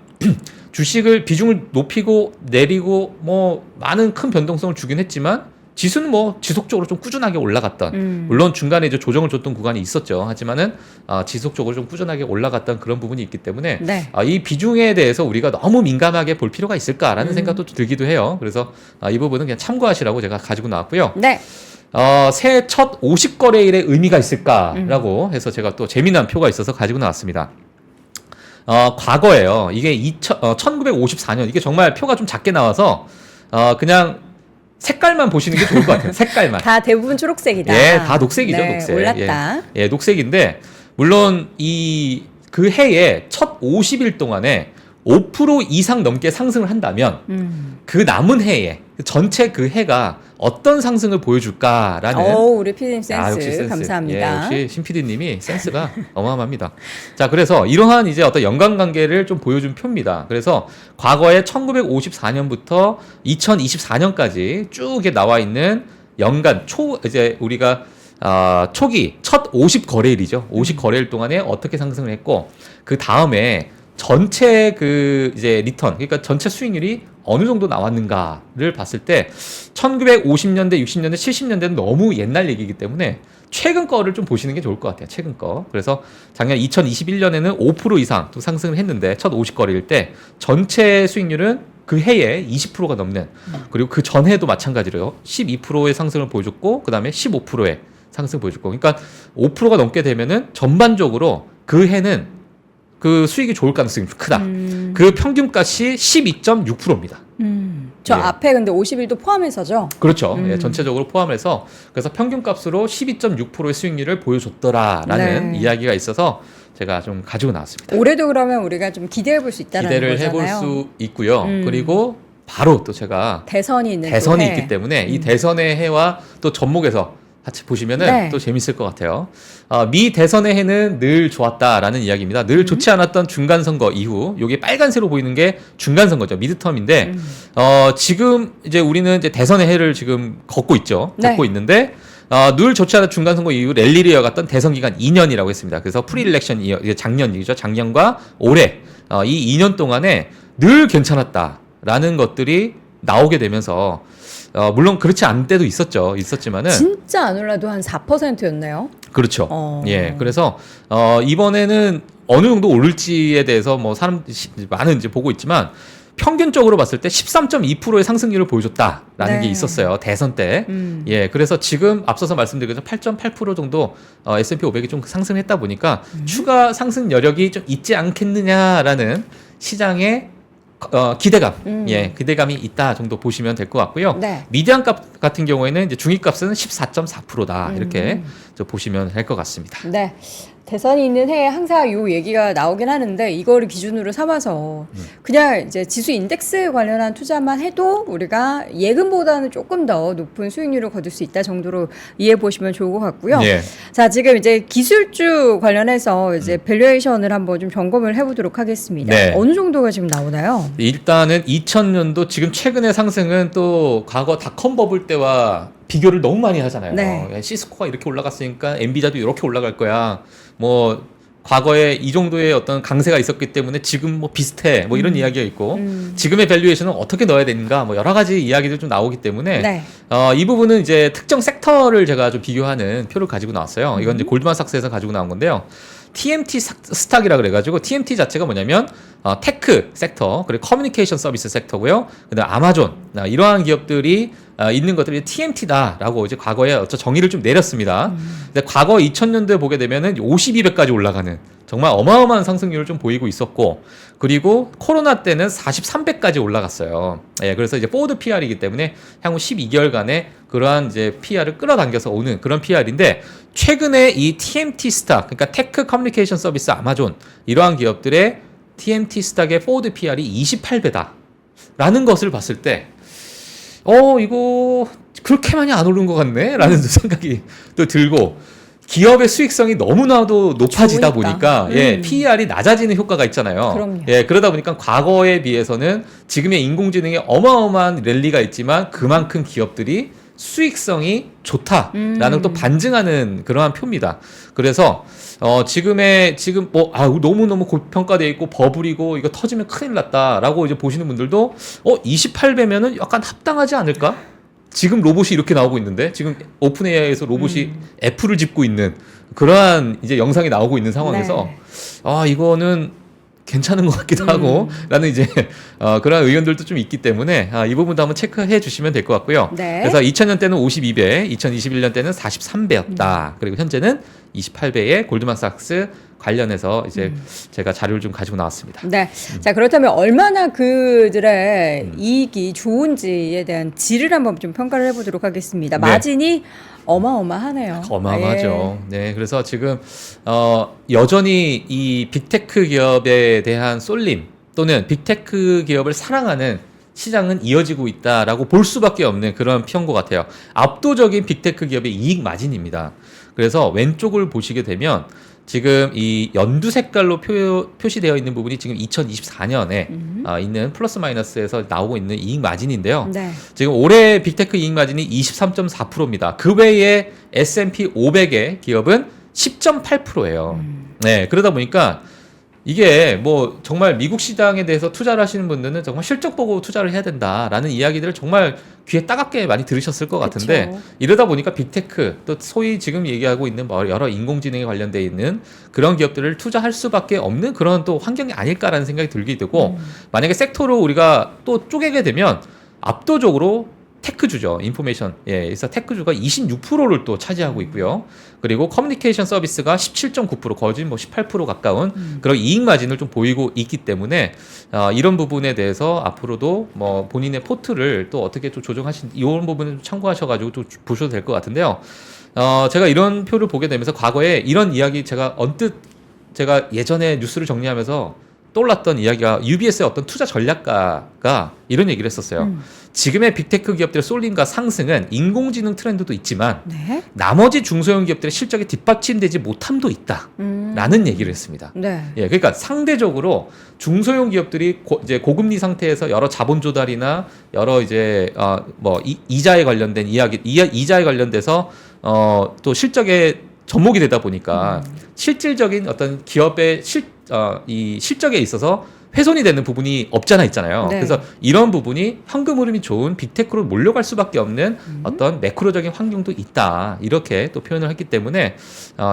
주식을 비중을 높이고 내리고 뭐 많은 큰 변동성을 주긴 했지만 지수는 뭐 지속적으로 좀 꾸준하게 올라갔던 물론 중간에 이제 조정을 줬던 구간이 있었죠. 하지만은 지속적으로 좀 꾸준하게 올라갔던 그런 부분이 있기 때문에 네. 이 비중에 대해서 우리가 너무 민감하게 볼 필요가 있을까라는 생각도 들기도 해요. 그래서 이 부분은 그냥 참고하시라고 제가 가지고 나왔고요. 네. 새해 첫 50거래일의 의미가 있을까라고 해서 제가 또 재미난 표가 있어서 가지고 나왔습니다. 과거에요. 이게 1954년 이게 정말 표가 좀 작게 나와서 그냥 색깔만 보시는 게 좋을 것 같아요. 색깔만. 다 대부분 초록색이다. 예, 다 녹색이죠, 네, 녹색. 올랐다. 예, 녹색인데 물론 그 해에 첫 50일 동안에 5% 이상 넘게 상승을 한다면 그 남은 해에 전체 그 해가 어떤 상승을 보여줄까라는 우리 PD님 센스, 역시 센스. 감사합니다. 역시 신 PD님이 센스가 어마어마합니다. 자, 그래서 이러한 이제 어떤 연관관계를 좀 보여준 표입니다. 그래서 과거에 1954년부터 2024년까지 쭉 이렇게 나와 있는 연간 이제 우리가 초기 첫 50거래일이죠. 50거래일 동안에 어떻게 상승을 했고 그 다음에 전체 그 이제 리턴, 그러니까 전체 수익률이 어느 정도 나왔는가를 봤을 때 1950년대, 60년대, 70년대는 너무 옛날 얘기이기 때문에 최근 거를 좀 보시는 게 좋을 것 같아요. 최근 거. 그래서 작년 2021년에는 5% 이상 또 상승을 했는데 첫 50거래일 때 전체 수익률은 그 해에 20%가 넘는, 그리고 그 전해도 마찬가지로요. 12%의 상승을 보여줬고 그다음에 15%의 상승을 보여줬고, 그러니까 5%가 넘게 되면은 전반적으로 그 해는 그 수익이 좋을 가능성이 크다. 그 평균값이 12.6%입니다. 저 예. 앞에 근데 50일도 포함해서죠? 그렇죠. 예, 전체적으로 포함해서 그래서 평균값으로 12.6%의 수익률을 보여줬더라라는 네. 이야기가 있어서 제가 좀 가지고 나왔습니다. 올해도 그러면 우리가 좀 기대해 볼 수 있다는 기대를 거잖아요. 해볼 수 있고요. 그리고 바로 또 제가 대선이 있는 대선이 또 해. 있기 때문에 이 대선의 해와 또 접목해서 같이 보시면은 네. 또 재밌을 것 같아요. 미 대선의 해는 늘 좋았다라는 이야기입니다. 늘 좋지 않았던 중간 선거 이후, 요게 빨간색으로 보이는 게 중간 선거죠. 미드텀인데 지금 이제 우리는 이제 대선의 해를 지금 걷고 있죠. 네. 걷고 있는데 늘 좋지 않았던 중간 선거 이후 랠리를 이어갔던 대선 기간 2년이라고 했습니다. 그래서 프리일렉션 이게 작년이죠. 작년과 올해 이 2년 동안에 늘 괜찮았다라는 것들이 나오게 되면서 물론 그렇지 않은 때도 있었지만은 진짜 안 올라도 한 4%였나요? 그렇죠. 예, 그래서 이번에는 어느 정도 오를지에 대해서 뭐 많은 이제 보고 있지만 평균적으로 봤을 때 13.2%의 상승률을 보여줬다라는 네. 게 있었어요. 대선 때. 예, 그래서 지금 앞서서 말씀드린 8.8% 정도 S&P 500이 좀 상승했다 보니까 추가 상승 여력이 좀 있지 않겠느냐라는 시장의 기대감, 기대감이 있다 정도 보시면 될 것 같고요. 네. 미디안 값 같은 경우에는 이제 중위값은 14.4%다 이렇게 보시면 될 것 같습니다. 네. 대선이 있는 해에 항상 요 얘기가 나오긴 하는데 이거를 기준으로 삼아서 그냥 이제 지수 인덱스 관련한 투자만 해도 우리가 예금보다는 조금 더 높은 수익률을 거둘 수 있다 정도로 이해해 보시면 좋을 것 같고요. 예. 자, 지금 이제 기술주 관련해서 이제 밸류에이션을 한번 좀 점검을 해보도록 하겠습니다. 네. 어느 정도가 지금 나오나요? 일단은 2000년도 지금 최근의 상승은 또 과거 닷컴 버블 때와 비교를 너무 많이 하잖아요. 네. 시스코가 이렇게 올라갔으니까 엔비디아도 이렇게 올라갈 거야. 뭐 과거에 이 정도의 어떤 강세가 있었기 때문에 지금 뭐 비슷해. 뭐 이런 이야기가 있고 지금의 밸류에이션은 어떻게 넣어야 되는가 뭐 여러 가지 이야기들 좀 나오기 때문에 네. 이 부분은 이제 특정 섹터를 제가 좀 비교하는 표를 가지고 나왔어요. 이건 이제 골드만삭스에서 가지고 나온 건데요. TMT 스탁이라 그래가지고 TMT 자체가 뭐냐면 테크 섹터, 그리고 커뮤니케이션 서비스 섹터고요. 그다음 아마존 이러한 기업들이 있는 것들이 TMT다라고 이제 과거에 어떤 정의를 좀 내렸습니다. 근데 과거 2000년도에 보게 되면은 52배까지 올라가는 정말 어마어마한 상승률을 좀 보이고 있었고, 그리고 코로나 때는 43배까지 올라갔어요. 예, 그래서 이제 포워드 PR이기 때문에 향후 12개월간의 그러한 이제 PR을 끌어당겨서 오는 그런 PR인데, 최근에 이 TMT 스탁, 그러니까 테크 커뮤니케이션 서비스 아마존 이러한 기업들의 TMT 스탁의 포워드 PR이 28배다 라는 것을 봤을 때 이거 그렇게 많이 안 오른 것 같네 라는 생각이 또 들고, 기업의 수익성이 너무나도 높아지다 좋으니까. 보니까 PER이 낮아지는 효과가 있잖아요. 그럼요. 예, 그러다 보니까 과거에 비해서는 지금의 인공지능에 어마어마한 랠리가 있지만 그만큼 기업들이 수익성이 좋다라는 또 반증하는 그러한 표입니다. 그래서 지금 너무너무 고평가되어 있고 버블이고 이거 터지면 큰일 났다라고 이제 보시는 분들도 28배면은 약간 합당하지 않을까? 지금 로봇이 이렇게 나오고 있는데 지금 오픈 AI에서 로봇이 애플을 짚고 있는 그러한 이제 영상이 나오고 있는 상황에서 네. 아 이거는 괜찮은 것 같기도 하고 라는 이제 그런 의견들도 좀 있기 때문에 이 부분도 한번 체크해 주시면 될 것 같고요. 네. 그래서 2000년 때는 52배, 2021년 때는 43배였다. 그리고 현재는 28배의 골드만삭스 관련해서 이제 제가 자료를 좀 가지고 나왔습니다. 네. 자, 그렇다면 얼마나 그들의 이익이 좋은지에 대한 질을 한번 좀 평가를 해보도록 하겠습니다. 네. 마진이 어마어마하네요. 어마어마하죠. 네, 그래서 지금 여전히 이 빅테크 기업에 대한 쏠림 또는 빅테크 기업을 사랑하는 시장은 이어지고 있다라고 볼 수밖에 없는 그런 피해인 것 같아요. 압도적인 빅테크 기업의 이익 마진입니다. 그래서 왼쪽을 보시게 되면 지금 이 연두 색깔로 표시되어 있는 부분이 지금 2024년에 있는 플러스 마이너스에서 나오고 있는 이익 마진인데요. 네. 지금 올해 빅테크 이익 마진이 23.4%입니다. 그 외에 S&P 500의 기업은 10.8%예요. 네, 그러다 보니까 이게 뭐 정말 미국 시장에 대해서 투자를 하시는 분들은 정말 실적 보고 투자를 해야 된다라는 이야기들을 정말 귀에 따갑게 많이 들으셨을 것 같은데 그쵸. 이러다 보니까 빅테크 또 소위 지금 얘기하고 있는 뭐 여러 인공지능에 관련돼 있는 그런 기업들을 투자할 수밖에 없는 그런 또 환경이 아닐까라는 생각이 들게 되고 만약에 섹터로 우리가 또 쪼개게 되면 압도적으로 테크주죠. 인포메이션. 예, 그래서 테크주가 26%를 또 차지하고 있고요. 그리고 커뮤니케이션 서비스가 17.9%, 거의 뭐 18% 가까운 그런 이익 마진을 좀 보이고 있기 때문에 이런 부분에 대해서 앞으로도 뭐 본인의 포트를 또 어떻게 또 조정하신 이런 부분을 좀 참고하셔가지고 또 보셔도 될 것 같은데요. 제가 이런 표를 보게 되면서 과거에 이런 이야기 제가 언뜻 제가 예전에 뉴스를 정리하면서 떠올랐던 이야기가 UBS의 어떤 투자 전략가가 이런 얘기를 했었어요. 지금의 빅테크 기업들의 쏠림과 상승은 인공지능 트렌드도 있지만 네. 나머지 중소형 기업들의 실적이 뒷받침되지 못함도 있다. 라는 얘기를 했습니다. 네. 예, 그러니까 상대적으로 중소형 기업들이 이제 고금리 상태에서 여러 자본 조달이나 여러 이제 이자에 관련된 이자에 관련돼서 또 실적에 접목이 되다 보니까 실질적인 어떤 기업의 이 실적에 있어서 훼손이 되는 부분이 없잖아 있잖아요. 네. 그래서 이런 부분이 현금 흐름이 좋은 빅테크로 몰려갈 수밖에 없는 어떤 매크로적인 환경도 있다. 이렇게 또 표현을 했기 때문에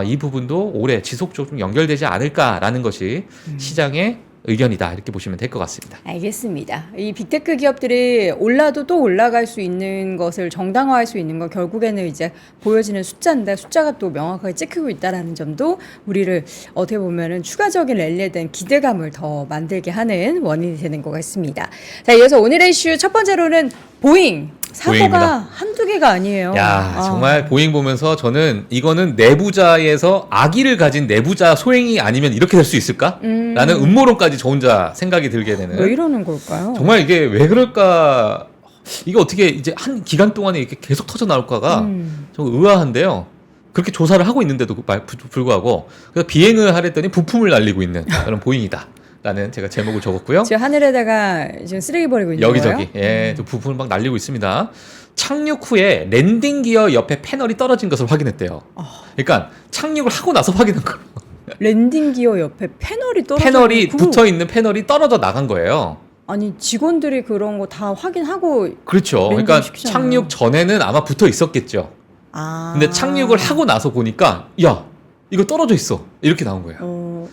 이 부분도 올해 지속적으로 좀 연결되지 않을까라는 것이 시장의 의견이다. 이렇게 보시면 될 것 같습니다. 알겠습니다. 이 빅테크 기업들이 올라도 또 올라갈 수 있는 것을 정당화할 수 있는 건 결국에는 이제 보여지는 숫자인데 숫자가 또 명확하게 찍히고 있다는 점도 우리를 어떻게 보면은 추가적인 랠리에 대한 기대감을 더 만들게 하는 원인이 되는 것 같습니다. 자, 이어서 오늘의 이슈 첫 번째로는 보잉. 사고가 보잉입니다. 한두 개가 아니에요. 야, 정말 보잉 보면서 저는 이거는 내부자에서 악의를 가진 내부자 소행이 아니면 이렇게 될 수 있을까? 라는 음모론까지 저 혼자 생각이 들게 되는. 왜 이러는 걸까요? 정말 이게 왜 그럴까? 이게 어떻게 이제 한 기간 동안에 이렇게 계속 터져 나올까가 좀 의아한데요. 그렇게 조사를 하고 있는데도 불구하고 그래서 비행을 하랬더니 부품을 날리고 있는 그런 보잉이다. 라는 제가 제목을 적었고요. 지금 하늘에다가 지금 쓰레기 버리고 있는 여기저기 거예요? 예, 또 부품을 막 날리고 있습니다. 착륙 후에 랜딩 기어 옆에 패널이 떨어진 것을 확인했대요. 그러니까 착륙을 하고 나서 확인한 거예요. 랜딩 기어 옆에 패널이 붙어 있는 패널이 떨어져 나간 거예요. 아니 직원들이 그런 거 다 확인하고 그렇죠. 그러니까 시키잖아요. 착륙 전에는 아마 붙어 있었겠죠. 근데 착륙을 하고 나서 보니까 야 이거 떨어져 있어 이렇게 나온 거예요.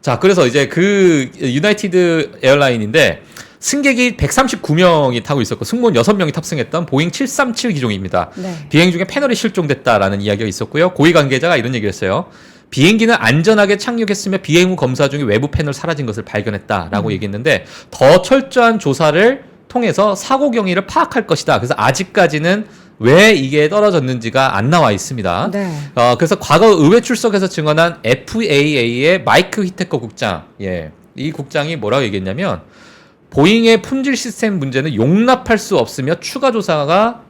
자, 그래서 이제 그 유나이티드 에어라인인데 승객이 139명이 타고 있었고 승무원 6명이 탑승했던 보잉 737 기종입니다. 네. 비행 중에 패널이 실종됐다라는 이야기가 있었고요. 고위 관계자가 이런 얘기를 했어요. 비행기는 안전하게 착륙했으며 비행 후 검사 중에 외부 패널 사라진 것을 발견했다라고 얘기했는데 더 철저한 조사를 통해서 사고 경위를 파악할 것이다. 그래서 아직까지는 왜 이게 떨어졌는지가 안 나와 있습니다. 네. 그래서 과거 의회 출석에서 증언한 FAA의 마이크 휘테커 국장, 예, 이 국장이 뭐라고 얘기했냐면 보잉의 품질 시스템 문제는 용납할 수 없으며 추가 조사가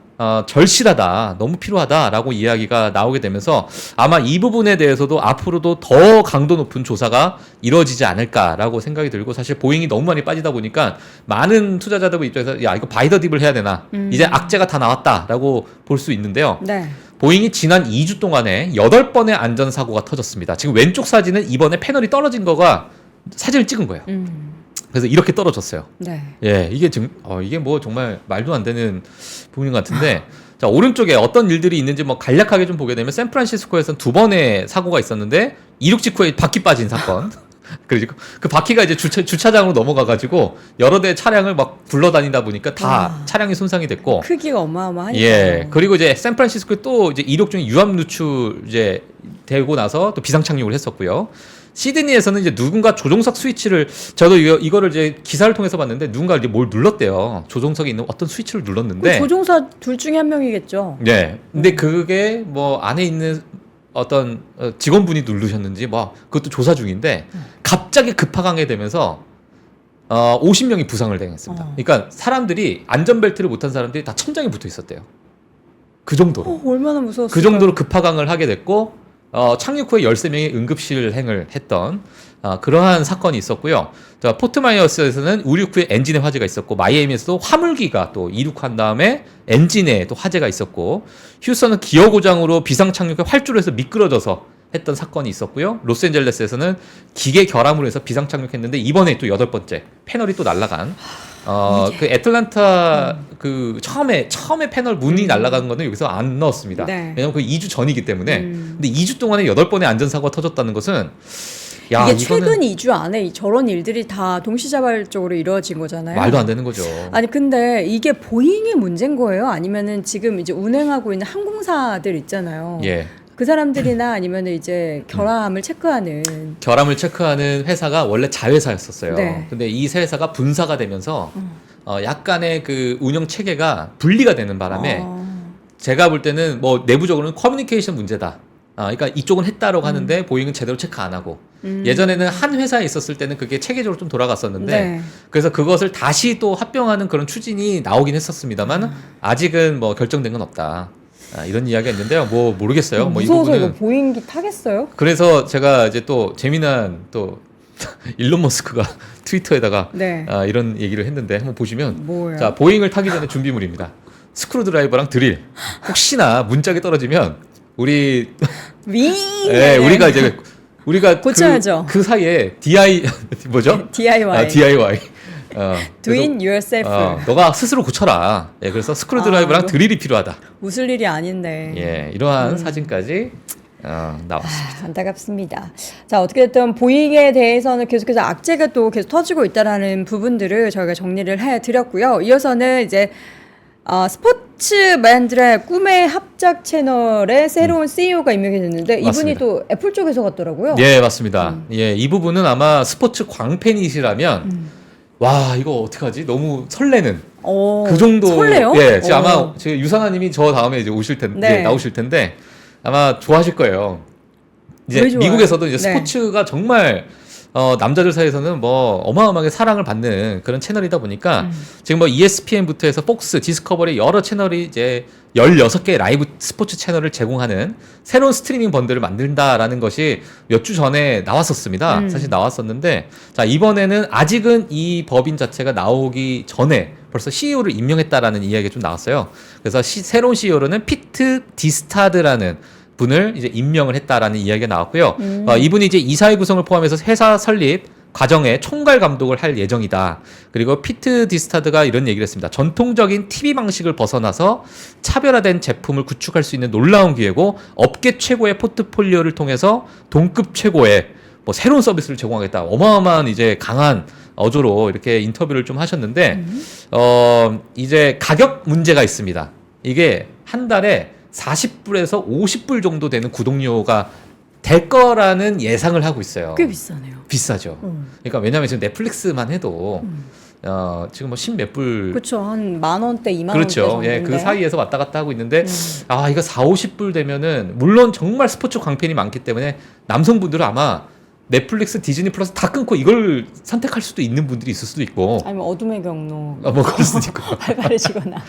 절실하다, 너무 필요하다라고 이야기가 나오게 되면서 아마 이 부분에 대해서도 앞으로도 더 강도 높은 조사가 이루어지지 않을까라고 생각이 들고 사실 보잉이 너무 많이 빠지다 보니까 많은 투자자들 입장에서 야 이거 바이 더 딥을 해야 되나 이제 악재가 다 나왔다라고 볼 수 있는데요. 네. 보잉이 지난 2주 동안에 8번의 안전사고가 터졌습니다. 지금 왼쪽 사진은 이번에 패널이 떨어진 거가 사진을 찍은 거예요. 그래서 이렇게 떨어졌어요. 네. 예, 이게 뭐 정말 말도 안 되는 부분인 것 같은데, 자, 오른쪽에 어떤 일들이 있는지 뭐 간략하게 좀 보게 되면 샌프란시스코에서는 2번의 사고가 있었는데 이륙 직후에 바퀴 빠진 사건. 그리고 그 바퀴가 이제 주차장으로 넘어가가지고 여러 대 차량을 막 굴러다니다 보니까 다 차량이 손상이 됐고. 크기가 어마어마하니까. 예. 그리고 이제 샌프란시스코에 또 이제 이륙 중에 유압 누출 이제 되고 나서 또 비상 착륙을 했었고요. 시드니에서는 이제 누군가 조종석 스위치를, 저도 이거를 이제 기사를 통해서 봤는데 누군가 이제 뭘 눌렀대요. 조종석에 있는 어떤 스위치를 눌렀는데. 조종사 둘 중에 한 명이겠죠. 네. 근데 그게 뭐 안에 있는 어떤 직원분이 누르셨는지 뭐 그것도 조사 중인데 갑자기 급하강에 되면서 50명이 부상을 당했습니다. 그러니까 사람들이 안전벨트를 못한 사람들이 다 천장에 붙어 있었대요. 그 정도로. 얼마나 무서웠어요. 그 정도로 급하강을 하게 됐고 착륙 후에 13명이 응급실행을 했던 그러한 사건이 있었고요. 자, 포트마이어스에서는 우륙 후에 엔진에 화재가 있었고, 마이애미에서도 화물기가 또 이륙한 다음에 엔진에 또 화재가 있었고, 휴스턴은 기어 고장으로 비상 착륙에 활주로 해서 미끄러져서 했던 사건이 있었고요. 로스앤젤레스에서는 기계 결함으로 해서 비상 착륙했는데 이번에 또 8번째 패널이 또 날아간 그 애틀란타 그 처음에 패널 문이 날아간 거는 여기서 안 넣었습니다. 네. 왜냐면 그 2주 전이기 때문에. 근데 2주 동안에 8번의 안전사고가 터졌다는 것은 야, 이게 최근 2주 안에 저런 일들이 다 동시다발적으로 이루어진 거잖아요. 말도 안 되는 거죠. 아니 근데 이게 보잉의 문제인 거예요? 아니면은 지금 이제 운행하고 있는 항공사들 있잖아요. 예. 그 사람들이나 아니면 이제 결함을 체크하는 회사가 원래 자회사였었어요. 네. 근데 이 세 회사가 분사가 되면서 약간의 그 운영 체계가 분리가 되는 바람에 제가 볼 때는 뭐 내부적으로는 커뮤니케이션 문제다. 그러니까 이쪽은 했다라고 하는데 보잉은 제대로 체크 안 하고 예전에는 한 회사에 있었을 때는 그게 체계적으로 좀 돌아갔었는데 네. 그래서 그것을 다시 또 합병하는 그런 추진이 나오긴 했었습니다만 아직은 뭐 결정된 건 없다. 이런 이야기가 있는데요. 뭐 모르겠어요. 뭐 이 무서워서 부분은 이거 보잉기 타겠어요? 그래서 제가 이제 또 재미난 또 일론 머스크가 트위터에다가 네. 이런 얘기를 했는데 한번 보시면 뭐예요? 자, 보잉을 타기 전에 준비물입니다. 스크루 드라이버랑 드릴. 혹시나 문짝이 떨어지면 우리 네. 우리가 고쳐야죠. 그 사이에 뭐죠? DIY. DIY. Do it yourself. 너가 스스로 고쳐라. 예, 그래서 스크루 드라이버랑 드릴이 필요하다. 웃을 일이 아닌데. 예, 이러한 사진까지 나왔습니다. 안타깝습니다. 자, 어떻게 됐든 보잉에 대해서는 계속해서 악재가 또 계속 터지고 있다라는 부분들을 저희가 정리를 해드렸고요. 이어서는 이제 스포츠맨들의 꿈의 합작 채널의 새로운 CEO가 임명이 됐는데 이분이 맞습니다. 또 애플 쪽에서 갔더라고요. 예, 맞습니다. 예, 이 부분은 아마 스포츠 광팬이시라면 와, 이거 어떡하지? 너무 설레는 그 정도. 설레요? 예, 지금 아마 지금 유상아님이 저 다음에 이제 오실 텐데 네. 나오실 텐데 아마 좋아하실 거예요. 이제 왜 좋아요? 미국에서도 이제 네. 스포츠가 정말 남자들 사이에서는 뭐 어마어마하게 사랑을 받는 그런 채널이다 보니까 지금 뭐 ESPN부터 해서 폭스, 디스커버리 여러 채널이 이제 16개의 라이브 스포츠 채널을 제공하는 새로운 스트리밍 번들을 만든다라는 것이 몇 주 전에 나왔었습니다. 사실 나왔었는데 자, 이번에는 아직은 이 법인 자체가 나오기 전에 벌써 CEO를 임명했다라는 이야기가 좀 나왔어요. 그래서 새로운 CEO로는 피트 디스타드라는 분을 이제 임명을 했다라는 이야기가 나왔고요. 이분이 이제 이사회 구성을 포함해서 회사 설립 과정에 총괄 감독을 할 예정이다. 그리고 피트 디스타드가 이런 얘기를 했습니다. 전통적인 TV 방식을 벗어나서 차별화된 제품을 구축할 수 있는 놀라운 기회고 업계 최고의 포트폴리오를 통해서 동급 최고의 뭐 새로운 서비스를 제공하겠다. 어마어마한 이제 강한 어조로 이렇게 인터뷰를 좀 하셨는데 이제 가격 문제가 있습니다. 이게 한 달에 40불에서 50불 정도 되는 구독료가 될 거라는 예상을 하고 있어요. 꽤 비싸네요. 비싸죠. 그러니까 왜냐하면 지금 넷플릭스만 해도 지금 뭐 10몇 불. 그렇죠. 한 10,000원대, 20,000원대 그렇죠. 정도인데. 예, 그 사이에서 왔다 갔다 하고 있는데 이거 40, 50불 되면은 물론 정말 스포츠 광팬이 많기 때문에 남성분들은 아마 넷플릭스, 디즈니 플러스 다 끊고 이걸 선택할 수도 있는 분들이 있을 수도 있고. 아니면 어둠의 경로. 뭐 그럴 수도 있고. 활발해지거나.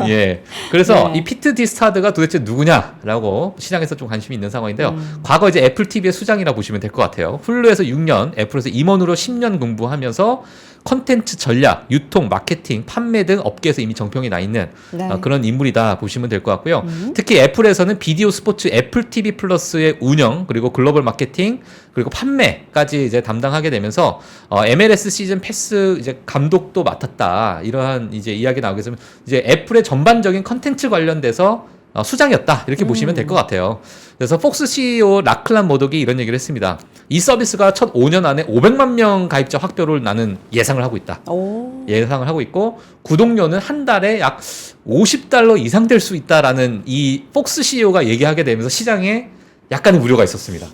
예. 그래서 네. 이 피트 디스타드가 도대체 누구냐라고 시장에서 좀 관심이 있는 상황인데요. 과거 이제 애플 TV의 수장이라 보시면 될 것 같아요. 훌루에서 6년, 애플에서 임원으로 10년 공부하면서 컨텐츠 전략, 유통, 마케팅, 판매 등 업계에서 이미 정평이 나 있는 네. 그런 인물이다 보시면 될 것 같고요. 특히 애플에서는 비디오 스포츠 애플 TV 플러스의 운영, 그리고 글로벌 마케팅, 그리고 판매까지 이제 담당하게 되면서 MLS 시즌 패스 이제 감독도 맡았다. 이러한 이제 이야기 나오게 되면 이제 애플의 전반적인 컨텐츠 관련돼서 수장이었다 이렇게 보시면 될 것 같아요. 그래서 폭스 CEO 라클란 머독이 이런 얘기를 했습니다. 이 서비스가 첫 5년 안에 500만 명 가입자 확대를 나는 예상을 하고 있다. 예상을 하고 있고 구독료는 한 달에 약 $50 이상 될 수 있다라는 이 폭스 CEO가 얘기하게 되면서 시장에 약간의 우려가 있었습니다.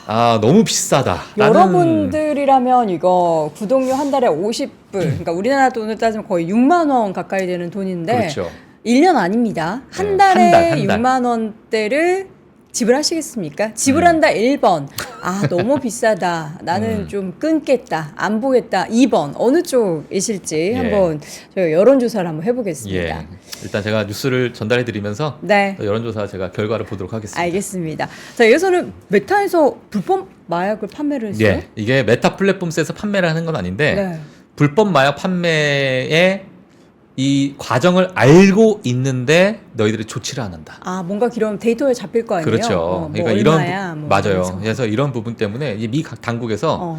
아, 너무 비싸다. 여러분들이라면 이거 구독료 한 달에 50불, 그러니까 우리나라 돈으로 따지면 거의 6만 원 가까이 되는 돈인데 그렇죠. 1년 아닙니다. 한 달에 한 달. 6만 원대를 지불하시겠습니까? 지불한다 1번. 아, 너무 비싸다. 나는 좀 끊겠다. 안 보겠다. 2번. 어느 쪽이실지 한번 저희 여론조사를 한번 해보겠습니다. 예. 일단 제가 뉴스를 전달해 드리면서 네. 여론조사 제가 결과를 보도록 하겠습니다. 알겠습니다. 자, 여기서는 메타에서 불법 마약을 판매를 했어요? 예. 이게 메타 플랫폼스에서 판매를 하는 건 아닌데 네. 불법 마약 판매의 이 과정을 알고 있는데 너희들이 조치를 안 한다. 아, 뭔가 그런 데이터에 잡힐 거 아니에요? 그렇죠. 뭐 그러니까 얼마야, 뭐 맞아요. 이러면서. 그래서 이런 부분 때문에 이 미 당국에서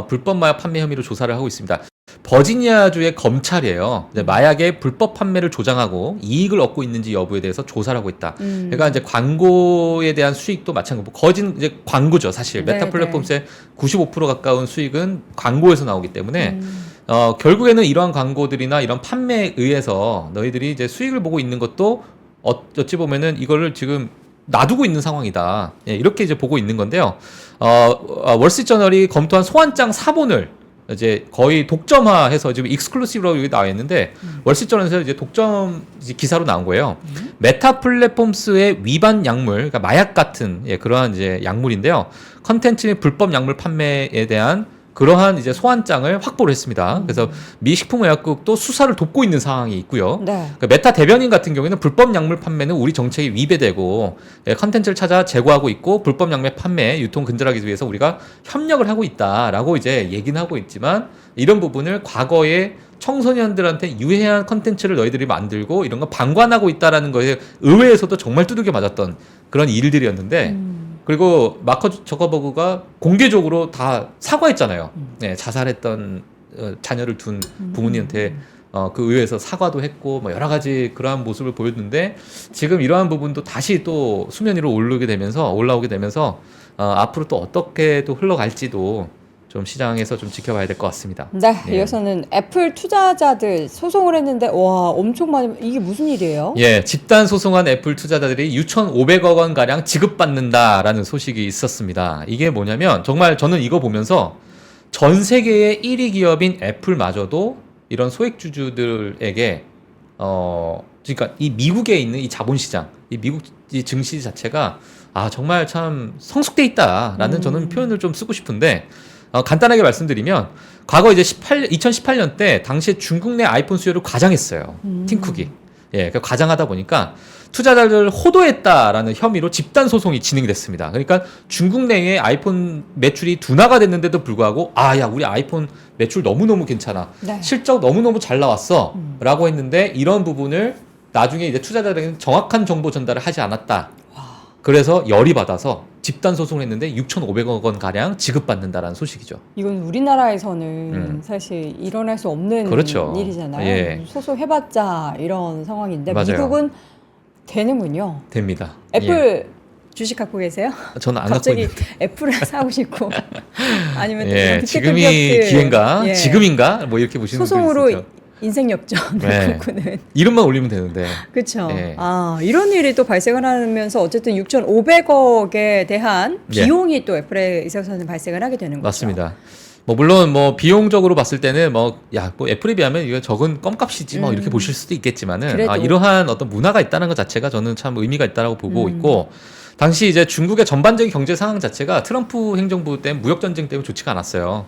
불법 마약 판매 혐의로 조사를 하고 있습니다. 버지니아주의 검찰이에요. 이제 마약의 불법 판매를 조장하고 이익을 얻고 있는지 여부에 대해서 조사를 하고 있다. 그러니까 이제 광고에 대한 수익도 마찬가지고 거진 이제 광고죠, 사실. 네, 메타 플랫폼스의 95% 가까운 수익은 광고에서 나오기 때문에 결국에는 이러한 광고들이나 이런 판매에 의해서 너희들이 이제 수익을 보고 있는 것도 어찌 보면은 이거를 지금 놔두고 있는 상황이다. 예, 이렇게 이제 보고 있는 건데요. 월스트리트저널이 검토한 소환장 4본을 이제 거의 독점화해서 지금 익스클루시브라고 여기 나와 있는데 월스트리트저널에서 이제 독점 기사로 나온 거예요. 메타 플랫폼스의 위반 약물, 그러니까 마약 같은 그러한 이제 약물인데요. 컨텐츠 및 불법 약물 판매에 대한 그러한 이제 소환장을 확보를 했습니다. 그래서 미 식품의약국도 수사를 돕고 있는 상황이 있고요. 네. 그러니까 메타 대변인 같은 경우에는 불법 약물 판매는 우리 정책에 위배되고 컨텐츠를 찾아 제거하고 있고 불법 약물 판매, 유통 근절하기 위해서 우리가 협력을 하고 있다라고 이제 얘기는 하고 있지만 이런 부분을 과거에 청소년들한테 유해한 컨텐츠를 너희들이 만들고 이런 거 방관하고 있다라는 거에 의회에서도 정말 두들겨 맞았던 그런 일들이었는데 그리고 마크 저커버그가 공개적으로 다 사과했잖아요. 네, 자살했던 자녀를 둔 부모님한테 그 의회에서 사과도 했고 뭐 여러 가지 그러한 모습을 보였는데 지금 이러한 부분도 다시 또 수면 위로 올라오게 되면서 앞으로 또 어떻게 또 흘러갈지도 좀 시장에서 좀 지켜봐야 될 것 같습니다. 네, 이어서는 애플 투자자들 소송을 했는데 와 엄청 많이 이게 무슨 일이에요? 예, 집단 소송한 애플 투자자들이 6,500억 원 가량 지급받는다라는 소식이 있었습니다. 이게 뭐냐면 정말 저는 이거 보면서 전 세계의 1위 기업인 애플마저도 이런 소액주주들에게 그러니까 이 미국에 있는 이 자본시장, 이 미국 이 증시 자체가 정말 참 성숙돼 있다라는 저는 표현을 좀 쓰고 싶은데. 간단하게 말씀드리면 과거 이제 2018년 때 당시에 중국 내 아이폰 수요를 과장했어요. 팀쿡이. 예, 그러니까 과장하다 보니까 투자자들을 호도했다라는 혐의로 집단 소송이 진행이 됐습니다. 그러니까 중국 내에 아이폰 매출이 둔화가 됐는데도 불구하고 야, 우리 아이폰 매출 너무너무 괜찮아. 네. 실적 너무너무 잘 나왔어. 라고 했는데 이런 부분을 나중에 이제 투자자들에게는 정확한 정보 전달을 하지 않았다. 그래서 열이 받아서 집단 소송을 했는데 6,500억 원 가량 지급받는다라는 소식이죠. 이건 우리나라에서는 사실 일어날 수 없는 그렇죠. 일이잖아요. 예. 소송해봤자 이런 상황인데 맞아요. 미국은 되는군요. 됩니다. 애플 주식 갖고 계세요? 저는 안 갖고 갑자기 있는데. 애플을 사고 싶고 아니면 또 예, 빅테크 지금이 기업들, 기회인가? 예. 지금인가? 뭐 이렇게 보시는 분들이 소송으로 있죠. 인생 역전을 네. 꿈꾸는 이름만 올리면 되는데. 그렇죠. 예. 이런 일이 또 발생을 하면서 어쨌든 6,500억에 대한 비용이 또 애플에 있어서는 발생을 하게 되는 거죠. 맞습니다. 뭐 물론 뭐 비용적으로 봤을 때는 뭐 애플에 비하면 이거 적은 껌값이지 뭐 이렇게 보실 수도 있겠지만은 그래도. 이러한 어떤 문화가 있다는 것 자체가 저는 참 의미가 있다라고 보고 있고 당시 이제 중국의 전반적인 경제 상황 자체가 트럼프 행정부 때문에 무역 전쟁 때문에 좋지가 않았어요.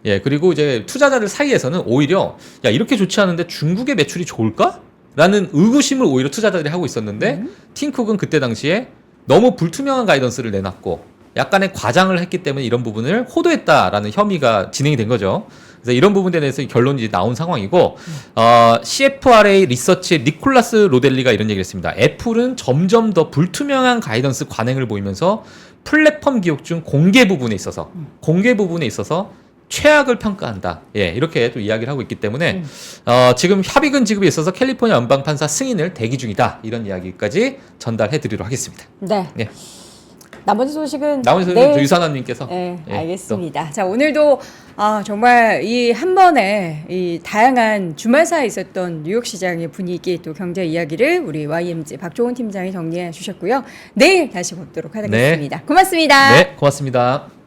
예, 그리고 이제 투자자들 사이에서는 오히려 이렇게 좋지 않은데 중국의 매출이 좋을까? 라는 의구심을 오히려 투자자들이 하고 있었는데 팀쿡은 그때 당시에 너무 불투명한 가이던스를 내놨고 약간의 과장을 했기 때문에 이런 부분을 호도했다라는 혐의가 진행이 된 거죠. 그래서 이런 부분에 대해서 결론이 나온 상황이고 CFRA 리서치 니콜라스 로델리가 이런 얘기를 했습니다. 애플은 점점 더 불투명한 가이던스 관행을 보이면서 플랫폼 기업 중 공개 부분에 있어서 최악을 평가한다. 예, 이렇게 또 이야기를 하고 있기 때문에 지금 협의금 지급에 있어서 캘리포니아 연방판사 승인을 대기 중이다. 이런 이야기까지 전달해드리도록 하겠습니다. 네. 예. 나머지 소식은 유산원님께서. 네, 알겠습니다. 자, 오늘도 정말 이 한 번에 이 다양한 주말사에 있었던 뉴욕 시장의 분위기 또 경제 이야기를 우리 YMG 박종훈 팀장이 정리해 주셨고요. 내일 다시 뵙도록 하겠습니다. 네. 고맙습니다. 네, 고맙습니다.